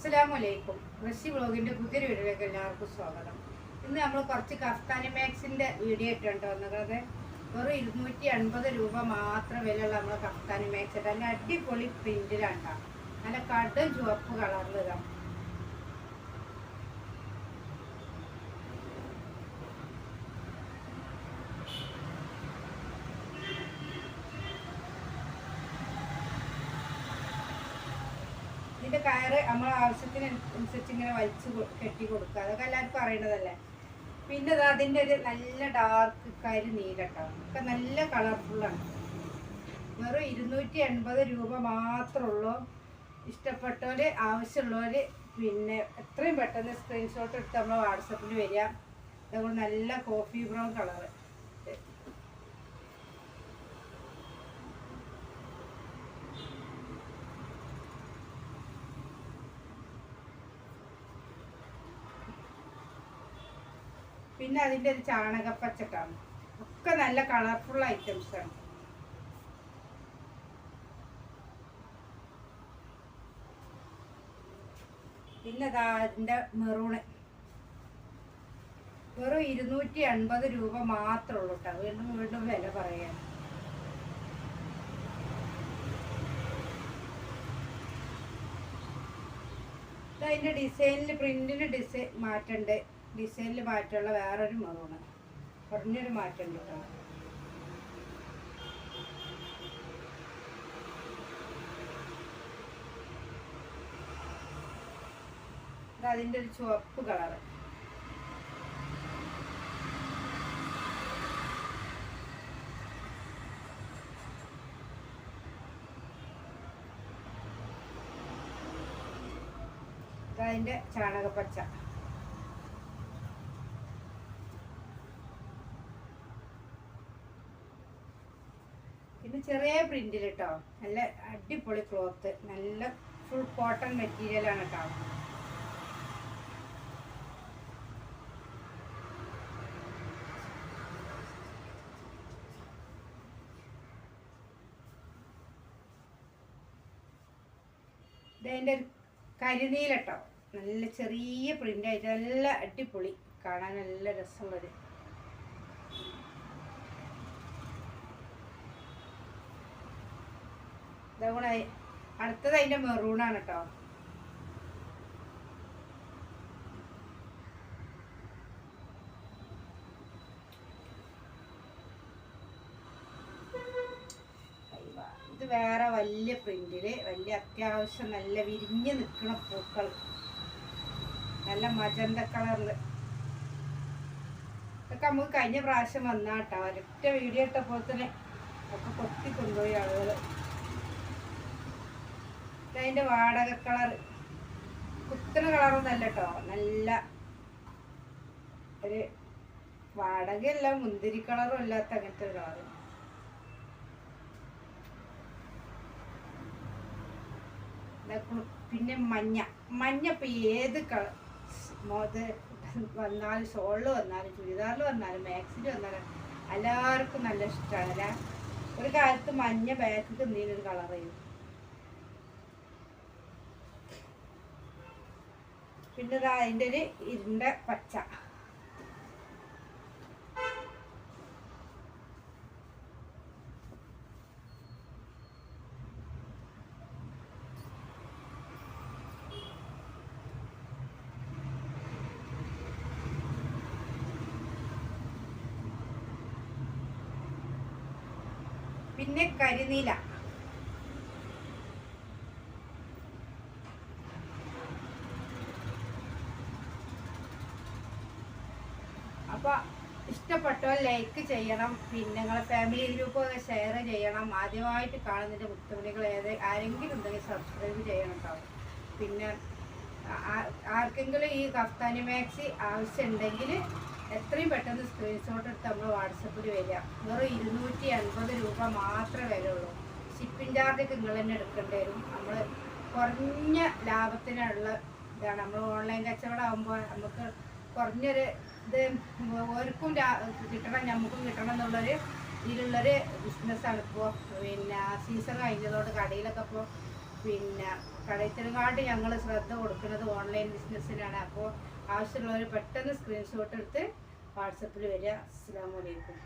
അസ്സലാമലൈക്കും. റഷി വ്ളോഗിൻ്റെ പുതിയൊരു വീഡിയോയിലേക്ക് എല്ലാവർക്കും സ്വാഗതം. ഇന്ന് നമ്മൾ കുറച്ച് കഫ്താനി മാക്സിൻ്റെ വീഡിയോ ഇട്ടുണ്ട് വന്നത്. വെറും 250 രൂപ മാത്രം വിലയുള്ള നമ്മൾ കഫ്താനി മാക്സ് ഇട്ട് നല്ല അടിപൊളി പ്രിൻറ്റിലാണ്. നല്ല കടും ചുവപ്പ് കളറിലിതാ. ഇതിൻ്റെ കയറ് നമ്മളെ ആവശ്യത്തിനനുസരിച്ച് ഇങ്ങനെ വലിച്ച് കെട്ടി കൊടുക്കുക. അതൊക്കെ എല്ലാവർക്കും അറിയണതല്ലേ. പിന്നെ അതിൻ്റെ ഒരു നല്ല ഡാർക്ക് കരി നീലട്ടോ, ഒക്കെ നല്ല കളർഫുള്ളാണ്. വെറും 280 രൂപ മാത്രമേ ഉള്ളൂ. ഇഷ്ടപ്പെട്ടവർ ആവശ്യമുള്ളവർ പിന്നെ എത്രയും പെട്ടെന്ന് സ്ക്രീൻഷോട്ട് എടുത്ത് നമ്മൾ വാട്സപ്പിൽ വരിക. അതുകൊണ്ട് നല്ല കോഫി ബ്രൗൺ കളറ്. പിന്നെ അതിൻ്റെ ഒരു ചാണകപ്പച്ചട്ടാണ്. ഒക്കെ നല്ല കളർഫുൾ ഐറ്റംസാണ്. പിന്നെ അതിൻ്റെ മെറൂണ് വെറും 280 രൂപ മാത്രമേ ഉള്ളൂ കേട്ടോ. വീണ്ടും വീണ്ടും വില പറയാൻ. അതിൻ്റെ ഡിസൈനിൽ പ്രിന്റിന് മാറ്റമുണ്ട്. ഡിസൈനിൽ മാറ്റമുള്ള വേറൊരു മെറൂണ്, കുറഞ്ഞൊരു മാറ്റമുണ്ട് കേട്ടോ. അതിൻ്റെ ഒരു ചുവപ്പ് കളറ്. അതിൻ്റെ ചാണകപ്പച്ച. പിന്നെ ചെറിയ പ്രിന്റിൽ കേട്ടോ, നല്ല അടിപൊളി ക്ലോത്ത്, നല്ല ഫുൾ കോട്ടൺ മെറ്റീരിയലാണ് കേട്ടോ. ഇതിൻ്റെ ഒരു കരിനീലട്ടോ, നല്ല ചെറിയ പ്രിൻ്റായിട്ട് നല്ല അടിപൊളി, കാണാൻ നല്ല രസമുള്ളൊരു. ഇതുകൂടെ അടുത്തത് അതിൻ്റെ മെറൂണാണ് കേട്ടോ. ഇത് വേറെ വലിയ പ്രിന്റില്, വലിയ അത്യാവശ്യം നല്ല വിരിഞ്ഞ് നിൽക്കുന്ന പൂക്കൾ, നല്ല മജന്ത കളറില്. ഇതൊക്കെ നമുക്ക് കഴിഞ്ഞ പ്രാവശ്യം വന്നാട്ടോ. ഒരൊറ്റ വീഡിയോ ഇട്ടപ്പോൾ തന്നെ ഒക്കെ കൊത്തി കൊണ്ടുപോയി ആളുകൾ. അതിൻ്റെ വാടക കളർ, കുത്തന കളറൊന്നല്ല കേട്ടോ, നല്ല ഒരു വാടകയല്ല, മുന്തിരി കളറും അല്ലാത്ത അങ്ങനത്തെ ഒരു കളറ്. പിന്നെ മഞ്ഞ ഇപ്പം ഏത് കളർ വന്നാലും, ഷോളിൽ വന്നാലും, ചുരിദാറിൽ വന്നാലും, മാക്സിൽ വന്നാലും എല്ലാവർക്കും നല്ല ഇഷ്ടമാണ് അല്ലേ. ഒരു കാലത്ത് മഞ്ഞ ബാക്ക് എന്തെങ്കിലും ഒരു കളർ ചെയ്യും. പിന്നെ അതിൻ്റെ ഒരു ഇരുണ്ട പച്ച. പിന്നെ കരിനീല. അപ്പോൾ ഇഷ്ടപ്പെട്ടവർ ലൈക്ക് ചെയ്യണം. പിന്നെ നിങ്ങളെ ഫാമിലി ഗ്രൂപ്പൊക്കെ ഷെയർ ചെയ്യണം. ആദ്യമായിട്ട് കാണുന്നതിൻ്റെ മുത്തുമണികൾ ആരെങ്കിലും ഉണ്ടെങ്കിൽ സബ്സ്ക്രൈബ് ചെയ്യണം കേട്ടോ. പിന്നെ ആർക്കെങ്കിലും ഈ കഫ്താനി മാക്സി ആവശ്യമുണ്ടെങ്കിൽ എത്രയും പെട്ടെന്ന് സ്ക്രീൻഷോട്ട് എടുത്ത് നമ്മൾ വാട്സപ്പിൽ വരിക. വെറും 280 രൂപ മാത്രമേ വിലയുള്ളൂ. ഷിപ്പിംഗ് ചാർജൊക്കെ നിങ്ങൾ തന്നെ എടുക്കേണ്ടി വരും. നമ്മൾ കുറഞ്ഞ ലാഭത്തിനുള്ള ഇതാണ്. നമ്മൾ ഓൺലൈൻ കച്ചവടം ആകുമ്പോൾ നമുക്ക് കുറഞ്ഞൊരു ഇത് ഓർക്കും കിട്ടണം, നമുക്കും കിട്ടണം എന്നുള്ളൊരു ഇതിലുള്ളൊരു ബിസിനസ്സാണ് ഇപ്പോൾ. പിന്നെ സീസൺ കഴിഞ്ഞതോട് കടയിലൊക്കെ ഇപ്പോൾ പിന്നെ കടയിത്തിനെക്കാട്ടി ഞങ്ങൾ ശ്രദ്ധ കൊടുക്കുന്നത് ഓൺലൈൻ ബിസിനസ്സിനാണ്. അപ്പോൾ ആവശ്യമുള്ളവർ പെട്ടെന്ന് സ്ക്രീൻഷോട്ട് എടുത്ത് വാട്സപ്പിൽ വരിക. അസ്സലാമു അലൈക്കും.